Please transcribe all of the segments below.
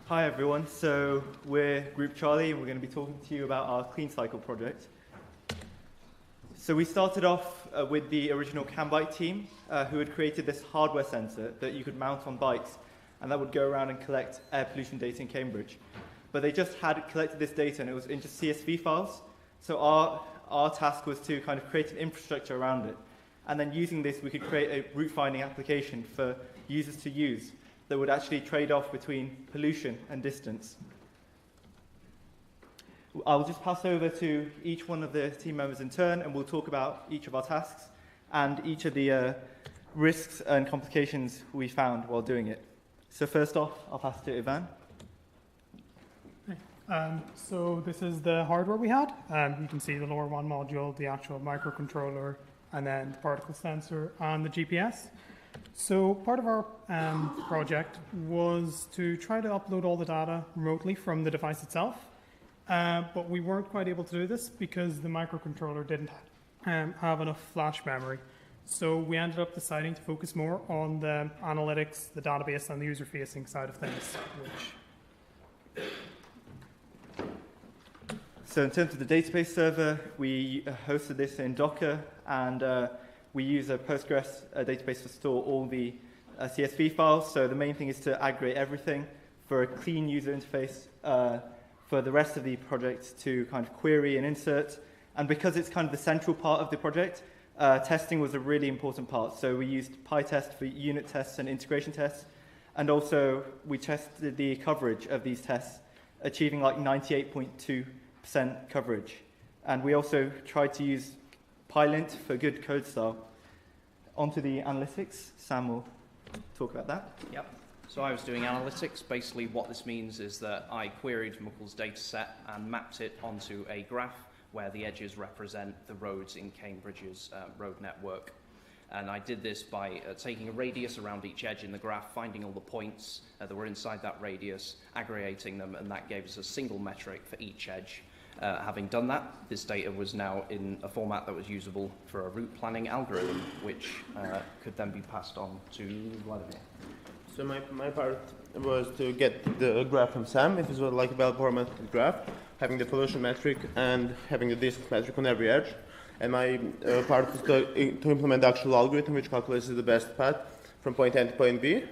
Hi everyone, so we're Group Charlie and we're going to be talking to you about our Clean Cycle project. So we started off with the original CamBike team who had created this hardware sensor that you could mount on bikes and that would go around and collect air pollution data in Cambridge. But they just had collected this data and it was in just CSV files. So our task was to kind of create an infrastructure around it. And then using this, we could create a route finding application for users to use that would actually trade off between pollution and distance. I'll just pass over to each one of the team members in turn and we'll talk about each of our tasks and each of the risks and complications we found while doing it. So first off, I'll pass to Ivan. So this is the hardware we had. You can see the LoRaWAN module, the actual microcontroller, and then the particle sensor and the GPS. So part of our project was to try to upload all the data remotely from the device itself, but we weren't quite able to do this because the microcontroller didn't have enough flash memory. So we ended up deciding to focus more on the analytics, the database, and the user-facing side of things. So in terms of the database server, we hosted this in Docker and we use a Postgres database to store all the CSV files. So the main thing is to aggregate everything for a clean user interface for the rest of the project to kind of query and insert. And because it's kind of the central part of the project, testing was a really important part. So we used PyTest for unit tests and integration tests. And also we tested the coverage of these tests, achieving like 98.2% coverage. And we also tried to use PyLint for good code style. Onto the analytics. Sam will talk about that. Yep. So I was doing analytics. Basically what this means is that I queried Muckle's data set and mapped it onto a graph where the edges represent the roads in Cambridge's road network. And I did this by taking a radius around each edge in the graph, finding all the points that were inside that radius, aggregating them, and that gave us a single metric for each edge. Having done that, this data was now in a format that was usable for a route planning algorithm, which could then be passed on to Vladimir. So my part was to get the graph from Sam. It was like a well-formatted graph, having the pollution metric and having the distance metric on every edge. And my part was to implement the actual algorithm, which calculates the best path from point A to point B.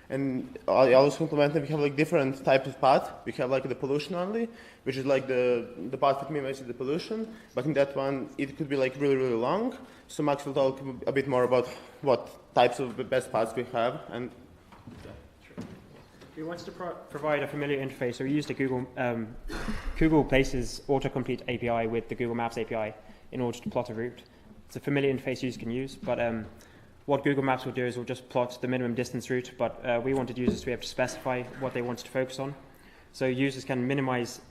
And I also implemented, we have like different types of path. We have like the pollution only, which is like the path that minimizes the pollution. But in that one, it could be like really, really long. So Max will talk a bit more about what types of the best paths we have. And we wanted to provide a familiar interface, so we used the Google Places autocomplete API with the Google Maps API in order to plot a route. It's a familiar interface users can use, but what Google Maps will do is will just plot the minimum distance route, but we wanted users to be able to specify what they wanted to focus on. So users can minimize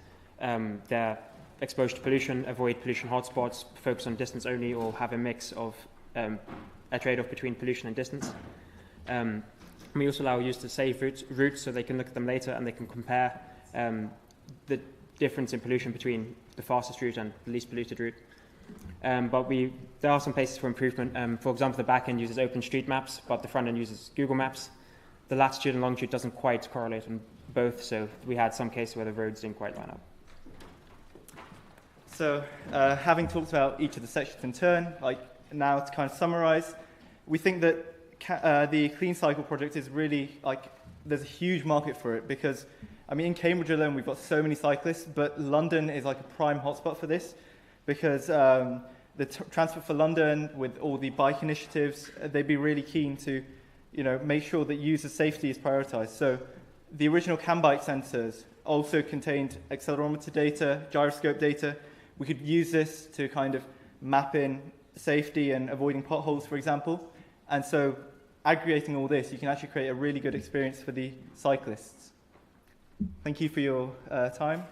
their exposure to pollution, avoid pollution hotspots, focus on distance only, or have a mix of a trade-off between pollution and distance. We also allow users to save routes so they can look at them later and they can compare the difference in pollution between the fastest route and the least polluted route. But there are some places for improvement. For example, the back end uses OpenStreetMaps, but the front end uses Google Maps. The latitude and longitude doesn't quite correlate on both, so we had some cases where the roads didn't quite line up. So having talked about each of the sections in turn, like now to kind of summarize, we think that the Clean Cycle project is really like, there's a huge market for it because, I mean, in Cambridge alone, we've got so many cyclists, but London is like a prime hotspot for this because the Transport for London, with all the bike initiatives, they'd be really keen to, make sure that user safety is prioritized. So the original CamBike sensors also contained accelerometer data, gyroscope data. We could use this to kind of map in safety and avoiding potholes, for example. And so aggregating all this, you can actually create a really good experience for the cyclists. Thank you for your time.